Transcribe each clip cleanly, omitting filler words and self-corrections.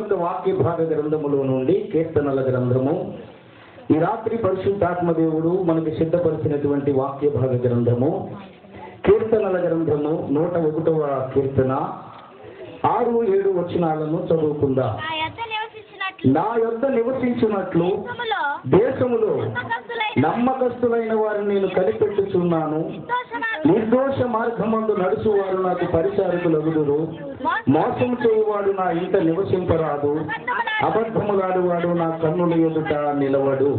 యొక్క వాక్య భాగ గ్రంథములో నుండి కీర్తనల గ్రంథము. ఈ రాత్రి పరిశుద్ధాత్మ దేవుడు మనకి సిద్ధపరిచినటువంటి వాక్య భాగ గ్రంథము కీర్తనల గ్రంథము 101వ కీర్తన 6-7 వచనాలను చదువుకుందాం. నా యొద్ద నివసించినట్లు దేశములో నమ్మకస్తులైన వారిని నేను కనిపెట్టుచున్నాను. నిర్దోష మార్గమందు నడుచువారు నాకు పరిచారకులగుదురు. మోసం చేయువాడు నా ఇంట నివసింపరాదు. అబద్ధములాడువాడు నా కన్నుల ఎదుట నిలవడు.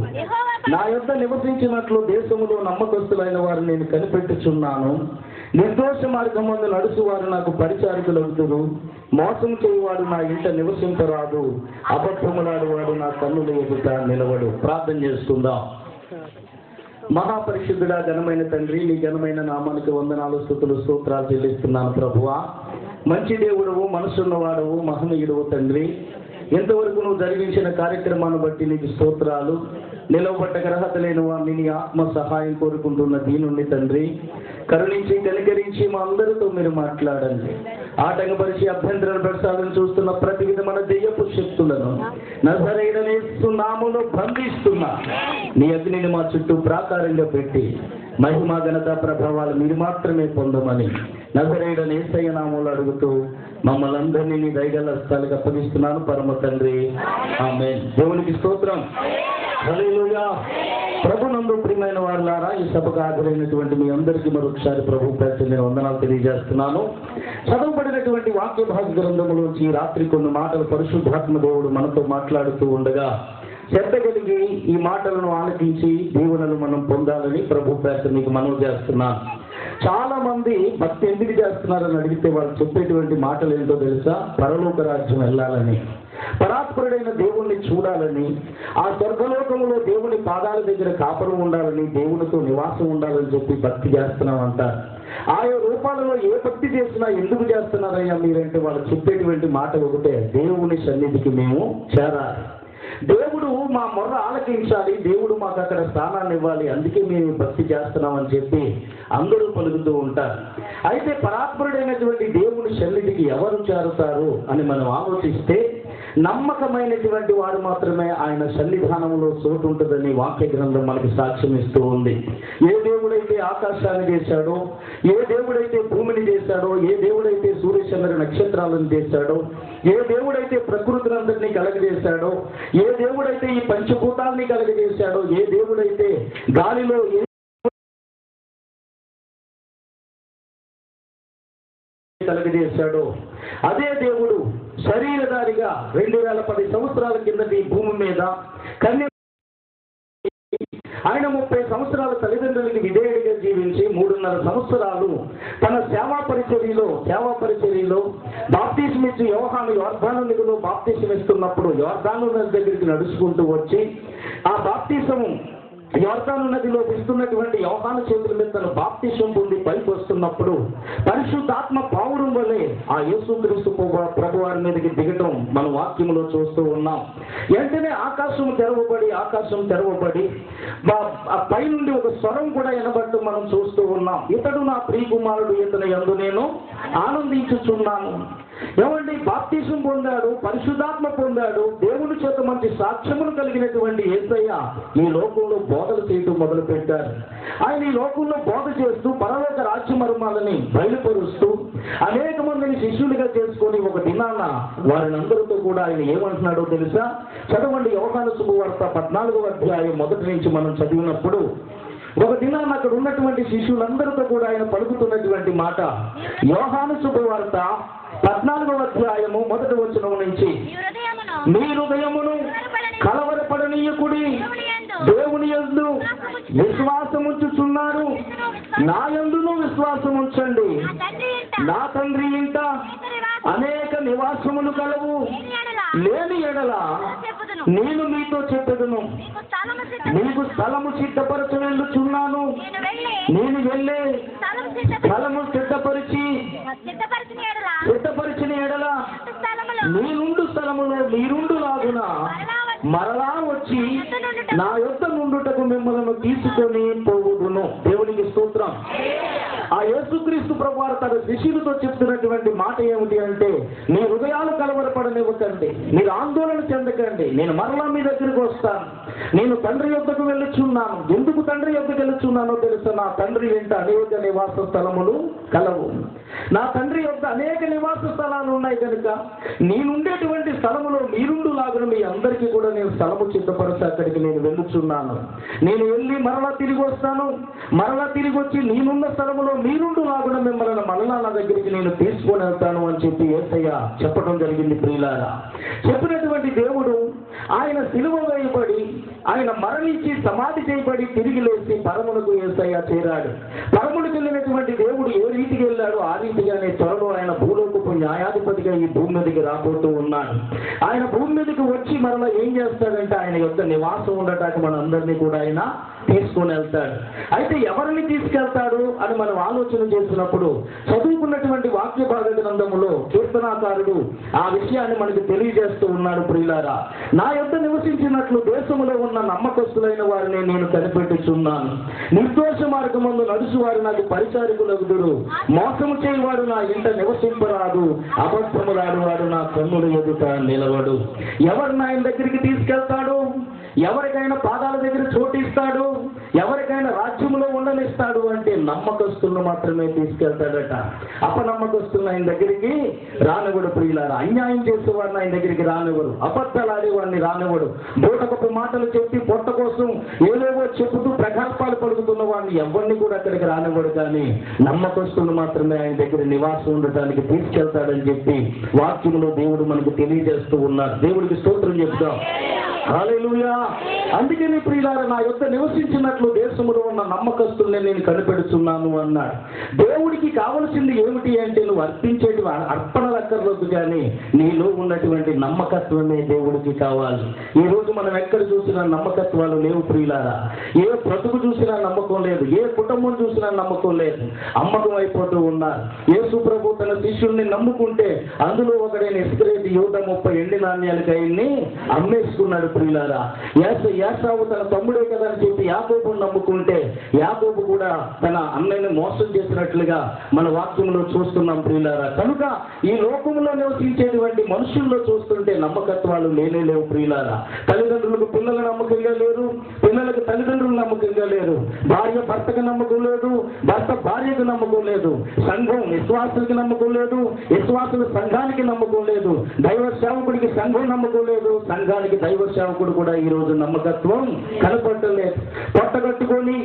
నా యొద్ద నివసించినట్లు దేశములో నమ్మకస్తులైన వారిని నేను కనిపెట్టుచున్నాను. నిర్దోష మార్గమందు నడుచువారు నాకు పరిచారకులగుదురు. మోసం చేయువాడు నా ఇంట నివసింపరాదు. అబద్ధములాడువాడు నా కన్నుల ఎదుట నిలవడు. ప్రార్థన చేసుకుందాం. మహాపరిశుద్ధుడా, ఘనమైన తండ్రి, నీ ఘనమైన నామానికి వందనాలు, స్తుతులు, స్తోత్రాలు చెల్లిస్తున్నాను. ప్రభువా, మంచి దేవుడవు, మనసున్నవాడవు, మహనీయుడవు తండ్రి. ఎంతవరకు నువ్వు జరిగించిన కార్యక్రమాన్ని బట్టి నీకు స్తోత్రాలు. నిలవబడ్డ గ్రహత లేని వారిని నీ ఆత్మ సహాయం కోరుకుంటున్న దీనుండి తండ్రి, కరుణించి కనికరించి మా అందరితో మీరు మాట్లాడండి. ఆటంకపరిచి అభ్యంతరాలు పెడతాలని చూస్తున్న ప్రతి విధమైన దెయ్యపు శక్తులను నజరేయుడైన యేసు నామములో బంధిస్తున్నా. నీ అగ్నిని మా చుట్టూ ప్రాకారంగా పెట్టి మహిమ ఘనత ప్రభావాలు మీరు మాత్రమే పొందమని నజరేయుడైన యేసయ్య నామములో అడుగుతూ మమ్మల్ని అందరినీ నీ దయగల హస్తాలకు అప్పగిస్తున్నాను పరమ తండ్రి. ఆమేన్. దేవునికి స్తోత్రం. హల్లెలూయా. ప్రభునందు ప్రియమైన వారులారా, ఈ సభకు హాజరైనటువంటి మీ అందరికీ మరొకసారి ప్రభు పేరిట నేను వందనాలు తెలియజేస్తున్నాను. చదవబడినటువంటి వాక్య భాగ గ్రంథములోంచి ఈ రాత్రి కొన్ని మాటలు పరిశుద్ధాత్మ దేవుడు మనతో మాట్లాడుతూ ఉండగా శ్రద్ధ కలిగి ఈ మాటలను ఆలకించి దీవెనలు మనం పొందాలని ప్రభు పేరిట మీకు మనవి చేస్తున్నాను. చాలా మంది భక్తి ఎందుకు చేస్తున్నారని అడిగితే వాళ్ళు చెప్పేటువంటి మాటలు ఏంటో తెలుసా? పరలోక రాజ్యం వెళ్ళాలని, పరాత్పరుడైన దేవుణ్ణి చూడాలని, ఆ స్వర్గలోకంలో దేవుని పాదాల దగ్గర కాపురం ఉండాలని, దేవునితో నివాసం ఉండాలని చెప్పి భక్తి చేస్తున్నాం అంటారు. ఆయా రూపాలలో ఏ భక్తి చేసినా ఎందుకు చేస్తున్నారయ్యా మీరంటే వాళ్ళు చెప్పేటువంటి మాట ఒకటే, దేవుని సన్నిధికి మేము చేరాలి, దేవుడు మా మొర్ర ఆలకించాలి, దేవుడు మాకు అక్కడ స్థానాన్ని ఇవ్వాలి, అందుకే మేము భక్తి చేస్తున్నామని చెప్పి అందరూ పలుకుతూ ఉంటారు. అయితే పరాత్పరుడైనటువంటి దేవుని సన్నిధికి ఎవరు చేరుతారు అని మనం ఆలోచిస్తే నమ్మకమైనటువంటి వారు మాత్రమే ఆయన సన్నిధానంలో చోటు ఉంటుందని వాక్య గ్రంథం మనకి సాక్ష్యం ఇస్తూ ఉంది. ఏ దేవుడైతే ఆకాశాన్ని చేశాడో, ఏ దేవుడైతే భూమిని చేశాడో, ఏ దేవుడైతే సూర్యచంద్ర నక్షత్రాలను చేశాడో, ఏ దేవుడైతే ప్రకృతినందరినీ కలగజేశాడో, ఏ దేవుడైతే ఈ పంచభూతాల్ని కలగజేశాడో, ఏ దేవుడైతే గాలిలో కలగజేశాడో, అదే దేవుడు శరీరధారిగా 2010 సంవత్సరాల కిందటి భూమి మీద ఆయన 30 సంవత్సరాల తల్లిదండ్రులకి విధేయుడిగా జీవించి 3.5 సంవత్సరాలు తన సేవా పరిచర్యలో బాప్తిస్మిచ్చు యోహాను యోర్దాను నదిలో బాప్తిస్మిస్తున్నప్పుడు యోర్దాను నది దగ్గరికి నడుచుకుంటూ వచ్చి ఆ బాప్తిసము యోర్దాను నదిలో ఇస్తున్నటువంటి యోహాను చేతుల మీద తను బాప్తిసం పొంది పైకి వస్తున్నప్పుడు పరిశుద్ధాత్మ పావురం వలె ఆ యేసుక్రీస్తు ప్రభు వారి మీదకి దిగటం మన వాక్యంలో చూస్తూ ఉన్నాం. వెంటనే ఆకాశం తెరవబడి పై నుండి ఒక స్వరం కూడా వినబడటం మనం చూస్తూ ఉన్నాం. ఇతడు నా ప్రియకుమారుడు, ఇతని యందు నేను ఆనందించుచున్నాను. ఏమండి, బాప్తిసం పొందాడు, పరిశుద్ధాత్మ పొందాడు, దేవుని చేత మంచి సాక్ష్యములు కలిగినటువంటి యేసయ్య ఈ లోకంలో బోధలు చేయటం మొదలు పెట్టారు. ఆయన ఈ లోకంలో బోధ చేస్తూ పరలోక రాజ్య మర్మాలని బయలుపరుస్తూ అనేక మందిని శిష్యులుగా చేసుకొని ఒక దినాన వారిని అందరితో కూడా ఆయన ఏమంటున్నాడో తెలుసా? చదవండి, యోహాను శుభవార్త 14వ అధ్యాయం 1 నుంచి మనం చదివినప్పుడు ఒక దినాన అక్కడ ఉన్నటువంటి శిష్యులందరితో కూడా ఆయన పలుకుతున్నటువంటి మాట. యోహాను శుభవార్త 14వ అధ్యాయము 1వ వచనం నుంచి, మీ హృదయమును కలవరపడనీయకుడి, దేవుని యందు విశ్వాసముంచుచున్నారు, నా యందును విశ్వాసం ఉంచండి. నా తండ్రి ఇంట అనేక నివాసములు కలవు, లేని ఎడల నేను మీతో చెప్పెదను, మీకు స్థలము సిద్ధపరచవెళ్ళుచున్నాను. నేను వెళ్ళే స్థలము సిద్ధపరిచిన ఎడల నేనుండు స్థలములో మీరుండు లాగున మరలా వచ్చి నా యొద్ద నుండుటకు మిమ్మల్ని తీసుకొని పోవుదును. దేవునికి స్తోత్రం. ఆ యేసుక్రీస్తు ప్రభువారు తన శిష్యులతో చెప్తున్నటువంటి మాట ఏమిటి అంటే, నీ హృదయాలు కలవరపడనివ్వకండి, మీరు ఆందోళన చెందకండి, నేను మరలా మీ దగ్గరికి వస్తాను, నేను తండ్రి యొద్దకు వెళ్ళుచున్నాను. ఎందుకు తండ్రి యొద్దకు వెళ్ళుచున్నానో తెలుసా? నా తండ్రి వెంట అనేక నివాస స్థలములు కలవు. నా తండ్రి యొద్ద అనేక నివాస స్థలాలు ఉన్నాయి కనుక నేనుండేటువంటి స్థలములో మీరుండు లాగున మీ అందరికీ కూడా నేను స్థలము సిద్ధపరచి అక్కడికి నేను వెళ్ళుచున్నాను. నేను వెళ్ళి మరలా తిరిగి వస్తాను, మరలా తిరిగి వచ్చి నేనున్న స్థలములో మీరుండు లాగున మిమ్మల్ని మరలా నా దగ్గరికి నేను తీసుకొని వెళ్తాను అని చెప్పి యేసయ్య చెప్పడం జరిగింది. ప్రియులారా, చెప్పినటువంటి దేవుడు ఆయన సిలువ వేయబడి, ఆయన మరణించి సమాధి చేయబడి తిరిగి లేచి పరమునకు యేసయ్య చేరాడు. పరమునికి వెళ్ళినటువంటి దేవుడు ఏ రీతికి వెళ్ళాడో ఆ రీతిగానే త్వరలో ఆయన భూలోకపు న్యాయాధిపతిగా ఈ భూమి మీదకి రాబోతూ ఉన్నాడు. ఆయన భూమి మీదకి వచ్చి మరలా ఏం చేస్తాడంటే ఆయన యొక్క నివాసం ఉండటానికి మన అందరినీ కూడా ఆయన తీసుకొని వెళ్తాడు. అయితే ఎవరిని తీసుకెళ్తాడు అని మనం ఆలోచన చేసినప్పుడు చదువుకున్నటువంటి వాక్య భాగ గ్రంథములో కీర్తనాకారుడు ఆ విషయాన్ని మనకు తెలియజేస్తూ ఉన్నాడు. ప్రియులారా, నా యొద్ద నివసించినట్లు దేశములో ఉన్న నమ్మకస్తులైన వారిని నేను కనిపెట్టుచున్నాను. నిర్దోష మార్గమందు నడుచు వారు నాకు పరిచారికులగుదురు. మోసము చేయవాడు నా ఇంట నివసింపరాదు. అబద్ధములాడు వాడు నా కన్నుల ఎదుట నిలవడు. ఎవరిని ఆయన దగ్గరికి తీసుకెళ్తాడు? ఎవరికైనా పాదాల దగ్గర చోటిస్తాడు? ఎవరికైనా రాజ్యంలో ఉండనిస్తాడు అంటే నమ్మకస్తులను మాత్రమే తీసుకెళ్తాడట. అపనమ్మకస్తులను ఆయన దగ్గరికి రానివ్వడు. ప్రియులారా, అన్యాయం చేసేవాడిని ఆయన దగ్గరికి రానివ్వడు. అబద్ధాలు ఆడేవాడిని రానివ్వడు. బూటకపు మాటలు చెప్పి పొట్ట కోసం ఏవేవో చెబుతూ ప్రకల్పాలు పలుకుతున్న వాడిని ఎవరిని కూడా అక్కడికి రానివ్వడు. కానీ నమ్మకస్తులను మాత్రమే ఆయన దగ్గర నివాసం ఉండటానికి తీసుకెళ్తాడని చెప్పి వాక్యంలో దేవుడు మనకు తెలియజేస్తూ ఉన్నారు. దేవుడికి స్తోత్రం చెప్తాం. హల్లెలూయా. అందుకని ప్రియులారా, నా యొక్క నివసించినట్లు దేశములో ఉన్న నమ్మకస్తుల్ని నేను కనిపెడుతున్నాను అన్నాడు. దేవుడికి కావలసింది ఏమిటి అంటే నువ్వు అర్పించేటి అర్పణలు అక్కర్లేదు, కానీ నీలో ఉన్నటువంటి నమ్మకత్వమే దేవుడికి కావాలి. ఈ రోజు మనం ఎక్కడ చూసినా నమ్మకత్వాలు లేవు ప్రియులారా. ఏ బ్రతుకు చూసినా నమ్మకం లేదు, ఏ కుటుంబం చూసినా నమ్మకం లేదు, అమ్మకం అయిపోతూ ఉన్నారు. యేసు ప్రభు తన శిష్యుల్ని నమ్ముకుంటే అందులో ఒకడైన ఇస్కరియోతు యూదా 30 ఎండి నాణ్యాలకి ఆయన్ని అమ్మేసుకున్నాడు. ప్రియులారా, యాకోబు తన తమ్ముడే కదా అని చెప్పి యాకోబుని నమ్ముకుంటే యాకోబు కూడా తన అన్నయ్యని మోసం చేసినట్లుగా మన వాక్యంలో చూస్తున్నాం. ప్రియులారా, కనుక ఈ లోకంలో నివసించేటువంటి మనుషుల్లో చూస్తుంటే నమ్మకత్వాలు లేనే లేవు. ప్రియులారా, తల్లిదండ్రులకు పిల్లల నమ్మకంగా లేరు, పిల్లలకు తల్లిదండ్రులు నమ్మకంగా లేరు, భార్య భర్తకు నమ్మకం లేదు, భర్త భార్యకు నమ్మకం లేదు, సంఘం విశ్వాసులకి నమ్మకం లేదు, విశ్వాసుల సంఘానికి నమ్మకం లేదు, దైవ సేవకుడికి సంఘం నమ్మకం లేదు, సంఘానికి దైవ సేవకుడు కూడా ఈ రోజు నమ్మకత్వం కనపడలేదు. పొట్టగట్టుకొని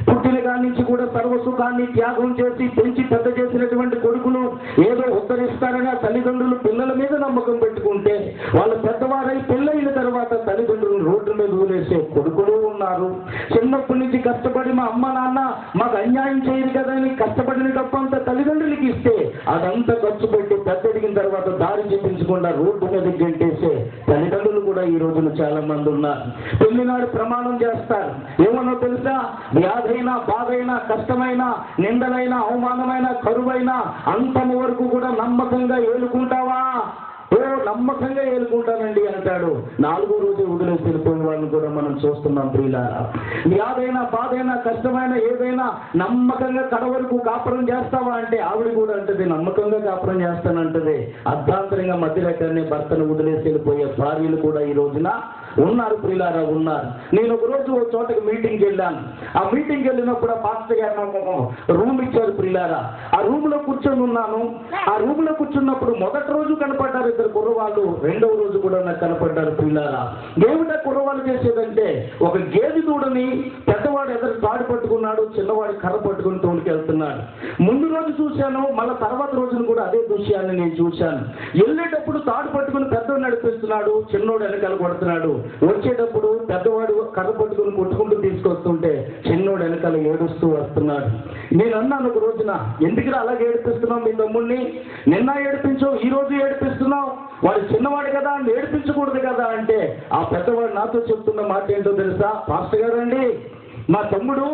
పుట్టిన కాడి నుంచి కూడా సర్వసుఖాన్ని త్యాగం చేసి పెంచి పెద్ద చేసినటువంటి కొడుకులు ఏదో ఉద్ధరిస్తారని తల్లిదండ్రులు పిల్లల మీద నమ్మకం పెట్టుకుంటే వాళ్ళు పెద్దవారై పెళ్ళైన తర్వాత తల్లిదండ్రులు రోడ్డు మీద వదిలేసే కొడుకులు ఉన్నారు. చిన్నప్పటి నుంచి కష్టపడి మా అమ్మ నాన్న మాకు అన్యాయం చేయరు కదా అని కష్టపడిన డబ్బంతా తల్లిదండ్రులకి ఇస్తే అదంతా ఖర్చు పెట్టి పెద్ద ఎదిగిన తర్వాత దారి చూపించకుండా రోడ్డు మీద గెంటేసే తల్లిదండ్రులు కూడా ఈ రోజున చాలా మంది ఉన్నారు. పెళ్లినాడు ప్రమాణం చేస్తారు. ఏమన్నా తెలుసా? వ్యాధైనా బాధైనా కష్టమైనా నిందలైనా అవమానమైన కరువైనా అంతము వరకు కూడా నమ్మకంగా ఏలుకుంటావా? నమ్మకంగా ఏలుకుంటానండి అంటాడు. 4వ రోజు వదిలేసి వెళ్ళిపోయిన వాళ్ళని కూడా మనం చూస్తున్నాం. ప్రియులారా, వ్యాధైనా బాధైనా కష్టమైన ఏదైనా నమ్మకంగా కడ వరకు కాపురం చేస్తావా అంటే ఆవిడ కూడా అంటది నమ్మకంగా కాపురం చేస్తానంటది. అర్ధాంతరంగా మధ్యరకాన్ని భర్తను వదిలేసి వెళ్ళిపోయే భార్యలు కూడా ఈ రోజున ఉన్నారు. ప్రియులారా, ఉన్నారు. నేను ఒక రోజు ఒక చోటకి మీటింగ్కి వెళ్ళాను. ఆ మీటింగ్కి వెళ్ళినప్పుడు ఆ పాస్టర్ గారు నాకు రూమ్ ఇచ్చారు. ప్రియులారా, ఆ రూమ్ లో కూర్చొని ఉన్నాను. ఆ రూమ్ లో కూర్చున్నప్పుడు మొదటి రోజు కనపడ్డారు 2 కుర్రవాళ్ళు, 2వ రోజు కూడా నాకు కనపడ్డారు. ప్రియులారా, ఏమిటా కుర్రవాళ్ళు చేసేదంటే ఒక గేదె దూడని పెద్దవాడు ఎదురు తాడు పట్టుకున్నాడు, చిన్నవాడు కర్ర పట్టుకుని తోలికి వెళ్తున్నాడు. ముందు రోజు చూశాను, మళ్ళీ తర్వాత రోజున కూడా అదే దృశ్యాన్ని నేను చూశాను. వెళ్ళేటప్పుడు తాడు పట్టుకుని పెద్దవాడు నడిపిస్తున్నాడు, చిన్నోడు వెనకాల కొడుతున్నాడు. వచ్చేటప్పుడు పెద్దవాడు కర్ర పట్టుకుని కొట్టుకుంటూ తీసుకొస్తుంటే చిన్నోడు వెనకాల ఏడుస్తూ వస్తున్నాడు. నేను అన్నాను ఒక రోజున, ఎందుకురా అలాగే ఏడిపిస్తున్నావు మీ తమ్ముడిని? నిన్న ఏడిపించావు, ఈ రోజు ఏడిపిస్తున్నావు, వాడు చిన్నవాడు కదా అని ఏడిపించకూడదు కదా అంటే ఆ పెద్దవాడు నాతో చెప్తున్న మాట ఏంటో తెలుసా? పాస్టర్ గారండి, మా తమ్ముడు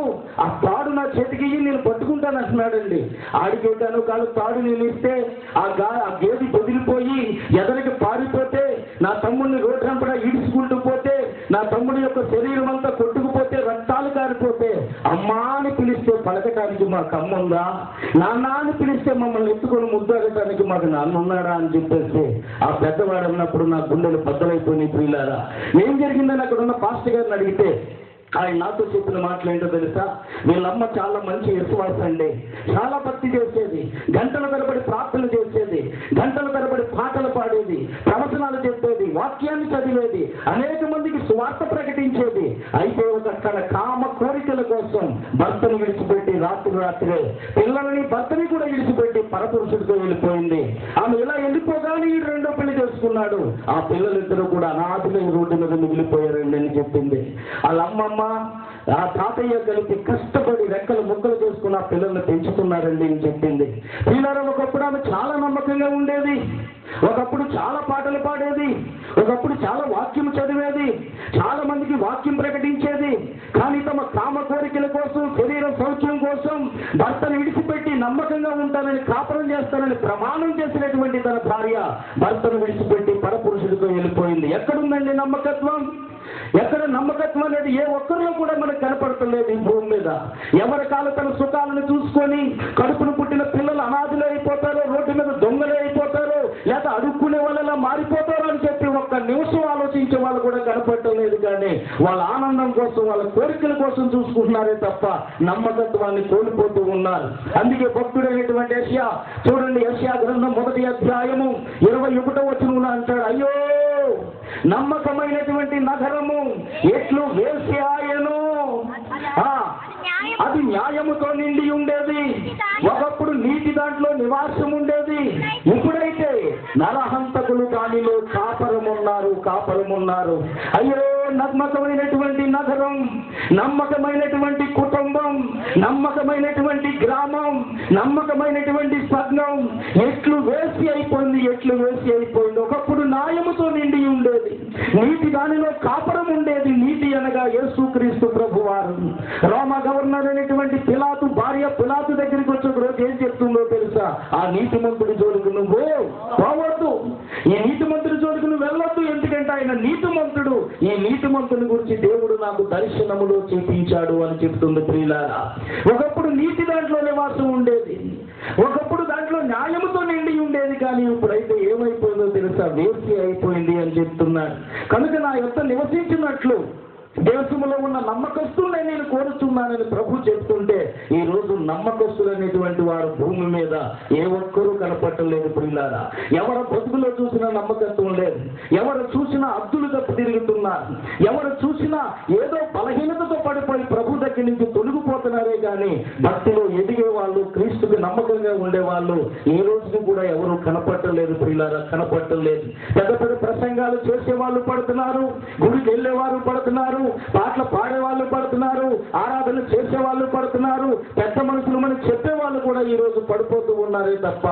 ఆ తాడు నా చేతికి నేను పట్టుకుంటాను అంటున్నాడండి. ఆడికేటాను కాదు తాడు నేను ఇస్తే ఆ గేది బదిలిపోయి ఎదరికి పారిపోతే, నా తమ్ముడిని రోడ్డు రంపడ ఈడ్చుకుంటూ పోతే, నా తమ్ముడి యొక్క శరీరం అంతా కొట్టుకుపోతే, రక్తాలు కారిపోతే అమ్మా అని పిలిస్తే పిలిస్తే పలకటానికి మాకు అమ్మ ఉందా? నాన్న అని పిలిస్తే మమ్మల్ని ఎత్తుకొని ముద్దాడటానికి మాకు నాన్న ఉన్నాడా అని చెప్పేసి ఆ పెద్దవాడు అన్నప్పుడు నా గుండెలు బద్దలైపోయినాయి ప్రియులారా. ఏం జరిగిందని అక్కడ ఉన్న పాస్టర్ గారిని అడిగితే ఆయన నాతో చెప్పిన మాటలు ఏంటో తెలుసా? వీళ్ళమ్మ చాలా మంచి విశ్వాసం అండి, చాలా భక్తి చేసేది, గంటల తరబడి ప్రార్థనలు చేసేది, గంటల తరబడి పాటలు పాడేది, ప్రవచనాలు చెప్పేది, వాక్యాన్ని చదివేది, అనేక మందికి సువార్త ప్రకటించేది. అయితే ఒక తన కామ కోరికల కోసం భర్తను విడిచిపెట్టి రాత్రే పిల్లలని భర్తని కూడా విడిచిపెట్టి పరపురుషుడితో వెళ్ళిపోయింది. ఆమె ఇలా వెళ్ళిపోగానే ఈ రెండో పెళ్లి చేసుకున్నాడు. ఆ పిల్లలిద్దరూ కూడా అనాథులై రోడ్డు మీద మిగిలిపోయారండి అని చెప్పింది. వాళ్ళ అమ్మమ్మ ఆ తాతయ్య కలిపి కష్టపడి రెక్కలు ముక్కలు చేసుకుని ఆ పిల్లల్ని పెంచుతున్నారండి అని చెప్పింది. పిల్లలు ఒకప్పుడు ఆమె చాలా నమ్మకంగా ఉండేది, ఒకప్పుడు చాలా పాటలు పాడేది, ఒకప్పుడు చాలా వాక్యం చదివేది, చాలా మందికి వాక్యం ప్రకటించేది. కానీ తమ కామ కోరికల కోసం, శరీర సౌఖ్యం కోసం భర్తను విడిచిపెట్టి నమ్మకంగా ఉంటానని, కాపురం చేస్తానని ప్రమాణం చేసినటువంటి తన భార్య భర్తను విడిచిపెట్టి పరపురుషుడితో వెళ్ళిపోయింది. ఎక్కడుందండి నమ్మకత్వం? ఎక్కడ నమ్మకత్వం అనేది ఏ ఒక్కరిలో కూడా మనకు కనపడతలేదు ఈ భూమి మీద. ఎవరి కాలు తన సుఖాలను చూసుకొని కడుపును పుట్టిన పిల్లలు అనాథులు అయిపోతారు, రోడ్డు మీద దొంగలే అయిపోతారు, లేదా అడుక్కునే వాళ్ళలా మారిపోతారు అని చెప్పి ఒక్క నిమిషం ఆలోచించే వాళ్ళు కూడా కనపడలేదు. కానీ వాళ్ళ ఆనందం కోసం, వాళ్ళ కోరికల కోసం చూసుకుంటున్నారే తప్ప నమ్మకత్వాన్ని కోల్పోతూ ఉన్నారు. అందుకే భక్తుడైనటువంటి యెషయా చూడండి, యెషయా గ్రంథం 1వ అధ్యాయము 21వ వచనంలో అంటాడు, అయ్యో నమ్మకమైనటువంటి నగరము ఎట్లు వేశ్యాయను, అది న్యాయముతో నిండి ఉండేది, ఒకప్పుడు నీతి దాంట్లో నివాసం ఉండేది, ఇప్పుడైతే నరహంతకులు దానిలో కాపరమున్నారు. అయ్యో నమ్మకమైనటువంటి నగరం, నమ్మకమైనటువంటి కుటుంబం, నమ్మకమైనటువంటి గ్రామం, నమ్మకమైనటువంటి సంఘం ఎట్లు వేసి అయిపోయింది. ఒకప్పుడు న్యాయముతో నిండి ఉండేది, నీతి దానిలో కాపరం ఉండేది. నీతి అనగా యేసుక్రీస్తు ప్రభువారు. రోమా గవర్నర్ అనేటువంటి పిలాతు భార్య పిలాతు దగ్గరికి వచ్చి ఒక రోజు ఏం చెప్తుందో తెలుసా? ఆ నీతిమంతుడి జోలికి నువ్వు పోవద్దు, ఈ నీతిమంతుడి జోలికి నువ్వు వెళ్ళొద్దు, ఎందుకంటే ఆయన నీతిమంతుడు. ఈ నీతిమంతుని గురించి దేవుడు నాకు దర్శనములో చూపించాడు అని చెప్తుంది ప్రియులారా. ఒకప్పుడు నీతి దాంట్లో నివాసం ఉండేది, ఒకప్పుడు దాంట్లో న్యాయముతో నిండి ఉండేది. కానీ ఇప్పుడైతే ఏమైపోయిందో తెలుసా? వేసి అయిపోయింది అని చెప్తున్నాడు. కనుక నా యొక్క నివసించినట్లు దేశంలో ఉన్న నమ్మకస్తులనే నేను కోరుతున్నానని ప్రభు చెప్తుంటే, ఈ రోజు నమ్మకస్తులు అనేటువంటి వారు భూమి మీద ఏ ఒక్కరూ కనపట్టలేదు ప్రియులారా. ఎవరు బతుకులో చూసినా నమ్మకత్వం లేదు, ఎవరు చూసినా అద్దులు తప్పు తిరుగుతున్నారు, ఎవరు చూసినా ఏదో బలహీనతతో పడిపోయి ప్రభు దగ్గర నుంచి తొలగిపోతున్నారే కానీ భక్తిలో ఎదిగే వాళ్ళు, క్రీస్తుకి నమ్మకంగా ఉండేవాళ్ళు ఏ రోజుకి కూడా ఎవరు కనపట్టలేదు ప్రియులారా, కనపట్టలేదు. పెద్ద పెద్ద ప్రసంగాలు చేసేవాళ్ళు పడుతున్నారు, గుడికి వెళ్ళేవారు పడుతున్నారు, పాటలు పాడేవాళ్ళు పడుతున్నారు, ఆరాధన చేసేవాళ్ళు పడుతున్నారు, పెద్ద మనుషులు మనకి చెప్పేవాళ్ళు కూడా ఈ రోజు పడిపోతూ ఉన్నారే తప్ప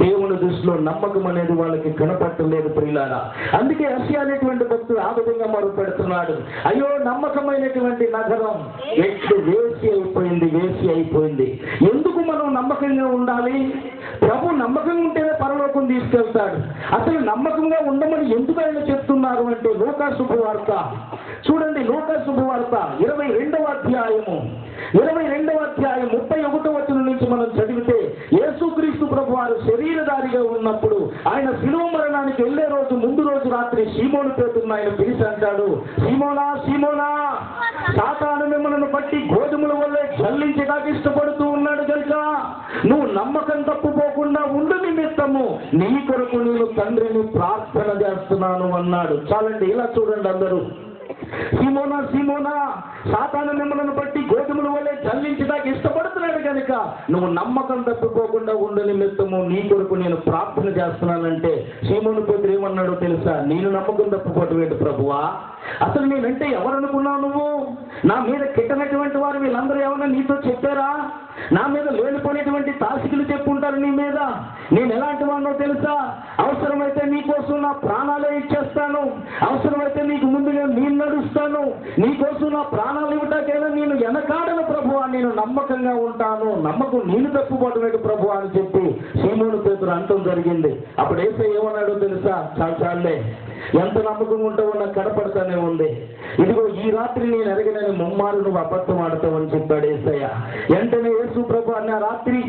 దేవుని దృష్టిలో నమ్మకం అనేది వాళ్ళకి కనపట్టలేదు ప్రియులారా. అందుకే యెషయా అనేటువంటి భక్తుడు ఆ విధంగా మొదలు పెడుతున్నాడు, అయ్యో నమ్మకమైనటువంటి నగరం ఎట్లు వేసి అయిపోయింది. ఎందుకు మనం నమ్మకంగా ఉండాలి? ప్రభు నమ్మకంగా ఉంటేనే పరలోకం తీసుకెళ్తాడు. అసలు నమ్మకంగా ఉండమని ఎందుకు ఆయన చెప్తున్నారు అంటే, లూకా శుభవార్త చూడండి, లూకా శుభవార్త 22వ అధ్యాయము 31వ వచనం నుంచి మనం చదివితే, యేసుక్రీస్తు ప్రభు వారు శరీరధారిగా ఉన్నప్పుడు ఆయన శిలువ మరణానికి వెళ్లే రోజు ముందు రోజు రాత్రి సీమోను పేతురును ఆయన పిలిచి అంటాడు, సీమోనా సాతాను మిమ్మల్ని బట్టి గోధుమల వల్లే జల్లించడానికి ఇష్టపడుతూ ఉన్నాడు కనుక నువ్వు నమ్మకం తప్పుపోకుండా ఉండు నిమిత్తము నీ కొరకు నేను తండ్రిని ప్రార్థన చేస్తున్నాను అన్నాడు. చాలండి, ఇలా చూడండి అందరూ, సీమోనా సాతాను మిమ్మల్ని బట్టి గోధుమల వల్లే జల్లించడానికి ఇష్టపడుతున్నాడు కనుక నువ్వు నమ్మకం తప్పిపోకుండా ఉండు నిమిత్తము నీ కొరకు నేను ప్రార్థన చేస్తున్నానంటే, సీమోను పేతురు ఏమన్నాడో తెలుసా? నేను నమ్మకం తప్పిపోవటం ఏంటి ప్రభువా? అసలు నేనంటే ఎవరనుకున్నావు నువ్వు? నా మీద కిట్టనటువంటి వారు వీళ్ళందరూ ఏమన్నా నీతో చెప్పారా? నా మీద లేనిపోయినటువంటి తాసికులు చెప్పుంటారు నీ మీద. నేను ఎలాంటి వాడినో తెలుసా? అవసరమైతే నీకోసం నా ప్రాణాలే ఇచ్చేస్తాను, అవసరమైతే నీకు ముందుగా నేను నడుస్తాను, నీకోసం నా ప్రాణాలు ఇవ్వటాకైనా నేను వెనకాడను ప్రభువా, నేను నమ్మకంగా ఉంటాను, నమ్మకం నేను తప్పుపోవటమేంటి ప్రభువా అని చెప్పి సీమోను పేతురు అంటం జరిగింది. అప్పుడు యేసయ్య ఏమన్నాడో తెలుసా? చాలే, ఎంత నమ్మకం ఉంటావో నాకు కనపడతానే ఉంది. ఇదిగో ఈ రాత్రి నేను ఎరగనని ముమ్మారు నువ్వు అబద్ధం ఆడతావని చెప్పాడు యేసయ్య. వెంటనే యేసు ప్రభు అన్న రాత్రి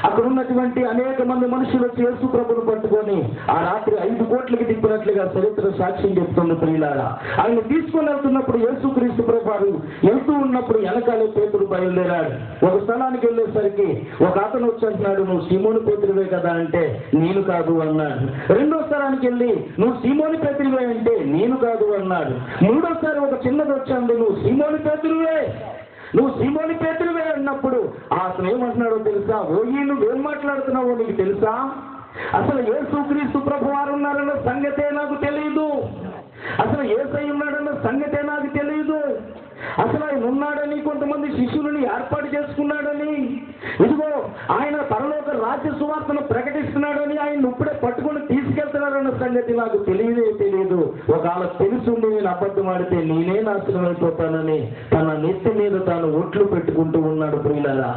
అక్కడ ఉన్నటువంటి అనేక మంది మనుషులు వచ్చి యేసు ప్రభును పట్టుకొని ఆ రాత్రి 5 కోట్లకి తిప్పినట్లుగా చరిత్ర సాక్ష్యం చెప్తుంది ప్రియులారా. ఆయన తీసుకొని వెళ్తున్నప్పుడు యేసుక్రీస్తు ప్రభు వెళ్తూ ఉన్నప్పుడు వెనకాలే పేతురు బయలుదేరాడు. ఒక స్థలానికి వెళ్ళేసరికి ఒక అతను వచ్చి అంటున్నాడు, నువ్వు సీమోను పేతురువే కదా అంటే నేను కాదు అన్నాడు. రెండో స్థలానికి వెళ్ళి నువ్వు సీమోను పేతురువే అంటే నేను కాదు అన్నాడు. మూడోసారి ఒక చిన్నది వచ్చాడు, నువ్వు సీమోను పేతురువే అన్నప్పుడు అతను ఏమంటున్నాడో తెలుసా? ఓయి నువ్వేం మాట్లాడుతున్నావో నీకు తెలుసా? అసలు యేసుక్రీస్తు ప్రభు వారు ఉన్నారన్న సంగతే నాకు తెలియదు. అసలు యేసయ్య ఉన్నాడన్న సంగతే నాకు తెలియదు. అసలు ఆయన ఉన్నాడని, కొంతమంది శిష్యులని ఏర్పాటు చేసుకున్నాడని, ఇదిగో ఆయన పరలోక రాజ్య సువార్తను ప్రకటిస్తున్నాడని, ఆయన ఇప్పుడే పట్టుకొని తీసుకెళ్తున్నాడన్న సంగతి నాకు తెలియదు. ఒకవేళ తెలుసుండి నేను అబద్ధం ఆడితే నేనే నాశనం అయిపోతానని తన నెత్తి మీద తాను ఒట్లు పెట్టుకుంటూ ఉన్నాడు. ప్రియులారా,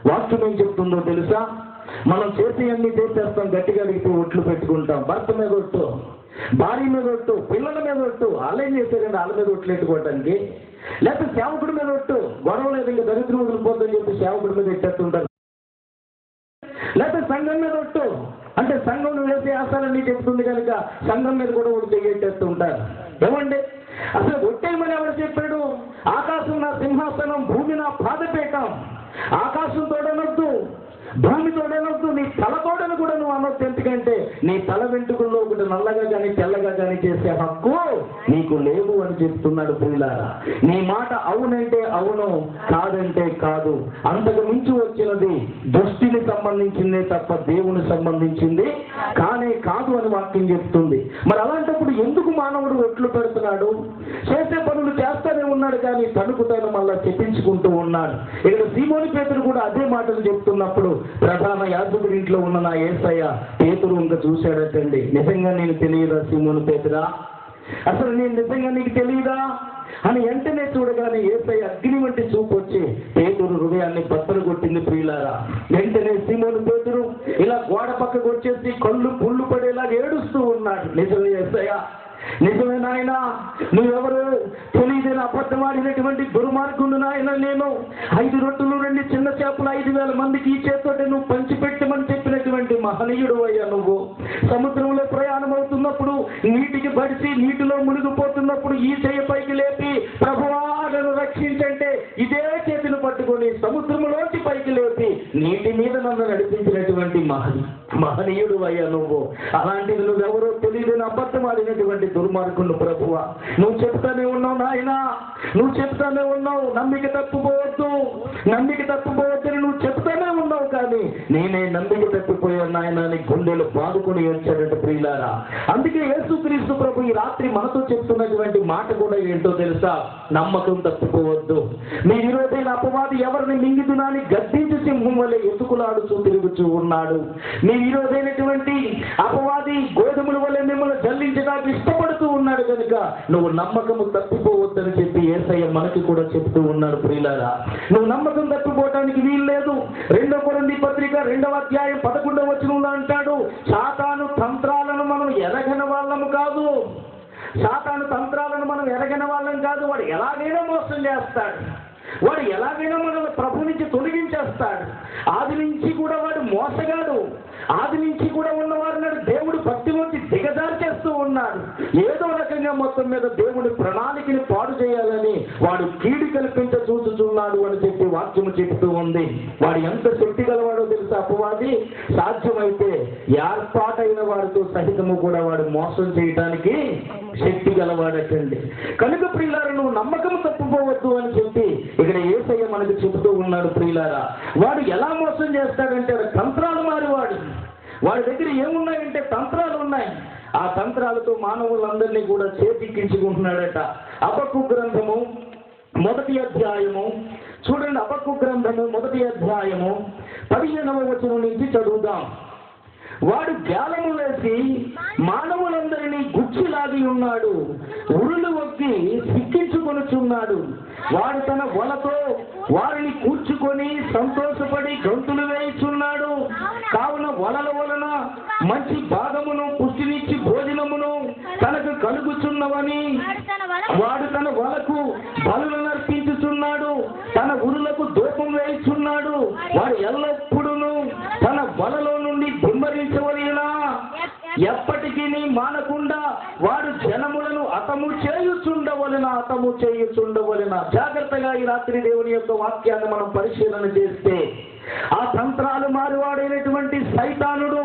వాక్యం ఏం చెప్తుందో తెలుసా? మనం చేసి అన్ని చేసేస్తాం, గట్టిగా అడిగితే ఒట్లు పెట్టుకుంటాం. భర్త మీద ఒట్టు, భార్య మీద ఒట్టు, పిల్లల మీద ఒట్టు. వాళ్ళేం చేశారండి వాళ్ళ మీద ఒట్లు ఎట్టుకోవటానికి? లేకపోతే సేవకుడి మీద ఒట్టు, గొడవ లేదు ఇంకా దరిద్రం వదిలిపోద్దని చెప్పి సేవకుడి మీద ఎట్టేస్తుంటారు. లేకపోతే సంఘం మీద ఒట్టు, అంటే సంఘం వేసే ఆశాలన్నీ చెప్తుంది కనుక సంఘం మీద కూడా ఒకటి చెయ్యేటేస్తూ ఉంటారు. ఏమండి అసలు ఒట్టేయమని ఎవరు చెప్పాడు? ఆకాశం నా సింహాసనం, భూమి నా పాదపీఠం. ఆకాశం తోడనొద్దు, భూమి తోడనొద్దు, నీ తల తోడను కూడా నువ్వు అనొద్దు. ఎందుకంటే నీ తల వెంట్రుకల్లో ఒకటి నల్లగా కానీ తెల్లగా కానీ చేసే హక్కు నీకు లేదు అని చెప్తున్నాడు. ప్రియులారా, నీ మాట అవునంటే అవును, కాదంటే కాదు. అంతకు మించి వచ్చినది దృష్టిని సంబంధించిందే తప్ప దేవుని సంబంధించింది కానే కాదు అని వాక్యం చెప్తుంది. మరి అలాంటప్పుడు ఎందుకు మానవుడు ఒట్లు పెడుతున్నాడు? చేసే పనులు చేస్తానే ఉన్నాడు కానీ తనకు తాను మళ్ళా చెప్పించుకుంటూ ఉన్నాడు. ఇక్కడ సీమోను పేతురు కూడా అదే మాటలు చెప్తున్నప్పుడు ప్రధాన యాజకుడి ఇంట్లో ఉన్న నా యేసయ్య పేతురు ఇంకా చూశాడటండి. నిజంగా నేను తెలియదా సీమోను పేతురా? అసలు నేను నిజంగా నీకు తెలియదా అని వెంటనే చూడగానే యేసయ్య అగ్ని వంటి చూపు వచ్చి పేతురు హృదయాన్ని బద్దలు కొట్టింది. ప్రియులారా, వెంటనే సీమోను పేతురు ఇలా గోడ పక్కకు వచ్చేసి కళ్ళు పుళ్ళు పడేలా ఏడుస్తూ ఉన్నాడు. నిజమే యేసయ్య, నిజమే నాయన, నువ్వెవరు తెలియదని అబద్ధమాడినటువంటి దుర్మార్గుడు నాయన. నేను 5 రొట్టెలు 2 చిన్న చేపలు 5,000 మందికి ఈ చేతితోటి నువ్వు పంచిపెట్టమని చెప్పినటువంటి మహనీయుడు అయ్యా. నువ్వు సముద్రంలో ప్రయాణం అవుతున్నప్పుడు నీటికి బడిసి నీటిలో మునిగిపోతున్నప్పుడు ఈ చేయి పైకి లేపి ప్రభువా నన్ను రక్షించంటే ఇదే చేతిని పట్టుకొని సముద్రంలోంచి పైకి లేపి నీటి మీద నన్ను నడిపించినటువంటి మహనీయుడు అయ్యా నువ్వు. అలాంటిది నువ్వెవరో తెలియదని అబద్ధం ఆడినటువంటి దుర్మార్గుడు ప్రభువా, నువ్వు చెప్తానే ఉన్నావు నాయన, నువ్వు చెప్తానే ఉన్నావు. నమ్మిక తప్పిపోవద్దని నువ్వు చెప్తానే ఉన్నావు. కానీ నేనే నమ్మిక తప్పిపోయాను నాయన అని గుండెలు బాదుకొని వచ్చాడంటే ప్రియులారా. అందుకే యేసుక్రీస్తు ప్రభు ఈ రాత్రి మనతో చెప్తున్నటువంటి మాట కూడా ఏంటో తెలుసా? నమ్మకం తప్పిపోవద్దు. మీ విరోధైన అపవాది ఎవరిని మింగిదునాని గద్దించి సింహం వలె ఎతుకులాడుచూ తిరుగుచూ ఉన్నాడు. మీ విరోధైనటువంటి అపవాది గోధుమల వలె మిమ్మల్ని జల్లించడానికి ఇష్టపడుతూ ఉన్నాడు కనుక నువ్వు నమ్మకము తప్పిపోవద్దని చెప్పి యేసయ్య మనకి కూడా చెప్తూ ఉన్నాడు. ప్రియులారా, నువ్వు నమ్మకం తప్పిపోవటానికి వీలు లేదు. 2 కొరింథీ పత్రిక 2వ అధ్యాయం 11వ వచనంలో అంటాడు, సాతాను తంత్రాలను మనం ఎరగని వాళ్ళము కాదు. సాతాను తంత్రాలను మనం ఎరగని వాళ్ళం కాదు. వాడు ఎలాగైనా మోసం చేస్తాడు, వాడు ఎలాగైనా మనల్ని ప్రభు నుంచి తొలగించేస్తాడు. ఆది నుంచి కూడా వాడు మోసగాడు. ఆది నుంచి కూడా ఉన్నవారిని దేవుడు భక్తిలోకి దిగజార్చేస్తూ ఉన్నాడు. ఏదో రకంగా మొత్తం మీద దేవుడి ప్రణాళికని పాడు చేయాలని వాడు కీడు కల్పించ చూస్తున్నాడు అని చెప్పి వాక్యము చెబుతూ ఉంది. వాడు ఎంత శక్తి గలవాడో తెలుసా అపవాది? సాధ్యమైతే ఏర్పాటైన వారితో సహితము కూడా వాడు మోసం చేయడానికి శక్తి గలవాడటండి. కనుక ప్రియులారా, నువ్వు నమ్మకం తప్పిపోవద్దు అని చెప్పి ఇక్కడ యేసయ్య మనకు చెబుతూ ఉన్నాడు. ప్రియులారా, వాడు ఎలా మోసం చేస్తాడంటే తంత్రాలు మారివాడు. వాడి దగ్గర ఏమున్నాయంటే తంత్రాలు ఉన్నాయి. ఆ తంత్రాలతో మానవులందరినీ కూడా చేతిక్కించుకుంటున్నాడట. హబక్కు గ్రంథము 1వ అధ్యాయము చూడండి. హబక్కు గ్రంథము 1వ అధ్యాయము 15వ వచనం నుంచి చదువుదాం. వాడు గాలము వేసి మానవులందరినీ గుచ్చిలాగి ఉన్నాడు, ఉరులు వక్కి సిక్కించుకొనుచున్నాడు. వాడు తన వలతో వారిని కూర్చుకొని సంతోషపడి గంతులు వేయిచున్నాడు. కావున వలల వలన మంచి భాగమును పుష్టినిచ్చి భోజనమును తనకు కలుగుచున్నవని వాడు తన వలకు బలులను అర్పించుచున్నాడు, తన ఉరులకు ధూపం వేయుచున్నాడు. వాడు ఎల్లప్పుడూ తన వలలో నుండి దిమ్మరించవలెనా, ఎప్పటికీ మానకుండా వాడు జనములను హతము చేయుచుండవలెనా. జాగ్రత్తగా ఈ రాత్రి దేవుని యొక్క వాక్యాన్ని మనం పరిశీలన చేస్తే, ఆ తంత్రాలు మారివాడైనటువంటి సైతానుడు,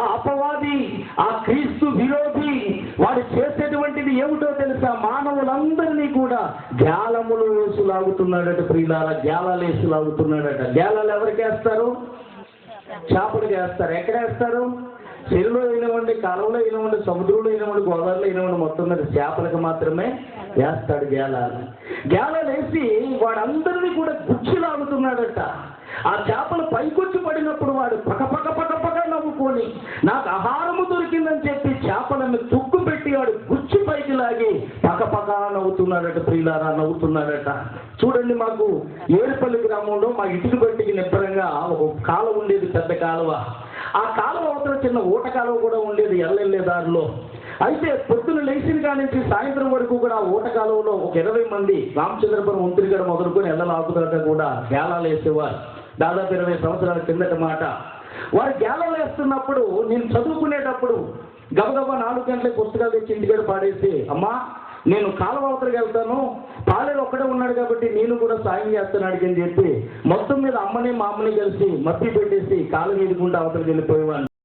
ఆ అపవాది, ఆ క్రీస్తు విరోధి, వాడు చేసేటువంటిది ఏమిటో తెలుసా? మానవులందరినీ కూడా గ్యాలములు వేసులాగుతున్నాడట. ప్రియులారా, గ్యాలాలు వేసులాగుతున్నాడట. గ్యాలాలు ఎవరికి వేస్తారు? చేపలు వేస్తారు. ఎక్కడ వేస్తారు? చెరువులో అయినవ్వండి, కాలువలో అయినవ్వండి, సముద్రంలో అయినవ్వండి, గోదావరిలో అయినవ్వండి, మొత్తం మీద చేపలకు మాత్రమే వేస్తాడు గ్యాలాలు. గ్యాలాలు వేసి వాడందరినీ కూడా గుచ్చిలాగుతున్నాడట. ఆ చేపలు పైకొచ్చి పడినప్పుడు వాడు పక నవ్వుకొని నాకు ఆహారము దొరికిందని చెప్పి చేపలను తుక్కు పెట్టి వాడు గుచ్చి పైకి లాగి పక నవ్వుతున్నాడట. ప్రియులారా, నవ్వుతున్నాడట. చూడండి, మాకు ఏడుపల్లి గ్రామంలో మా ఇటుకు బట్టికి నిబ్బరంగా ఒక కాలువ ఉండేది, పెద్ద కాలువ. ఆ కాలువ అవతల చిన్న ఊట కాలువ కూడా ఉండేది ఎల్లెళ్ళే దారిలో. అయితే పొద్దున లేచిన కానించి సాయంత్రం వరకు కూడా ఊట కాలువలో ఒక 20 మంది రామచంద్రపురం ఒంతిరిగడ మొదలుకొని ఎల్లలాగుదాకా కూడా గేలాలు వేసేవారు. దాదాపు 20 సంవత్సరాల కిందట మాట. వారు గేలాలు వేస్తున్నప్పుడు నేను చదువుకునేటప్పుడు గబగబా 4 గంటలకు పుస్తకాలు తెచ్చి ఇంటికాడ పాడేసి, అమ్మా నేను కాలువ అవతలకి వెళ్తాను, పాలేరు ఒక్కడే ఉన్నాడు కాబట్టి నేను కూడా సాయం చేస్తున్నాడు అని చెప్పి మొత్తం మీద అమ్మని మా అమ్మని కలిసి మప్పి పెట్టేసి కాలు ఎదుకుంటూ అవతలకి వెళ్ళిపోయేవాడిని.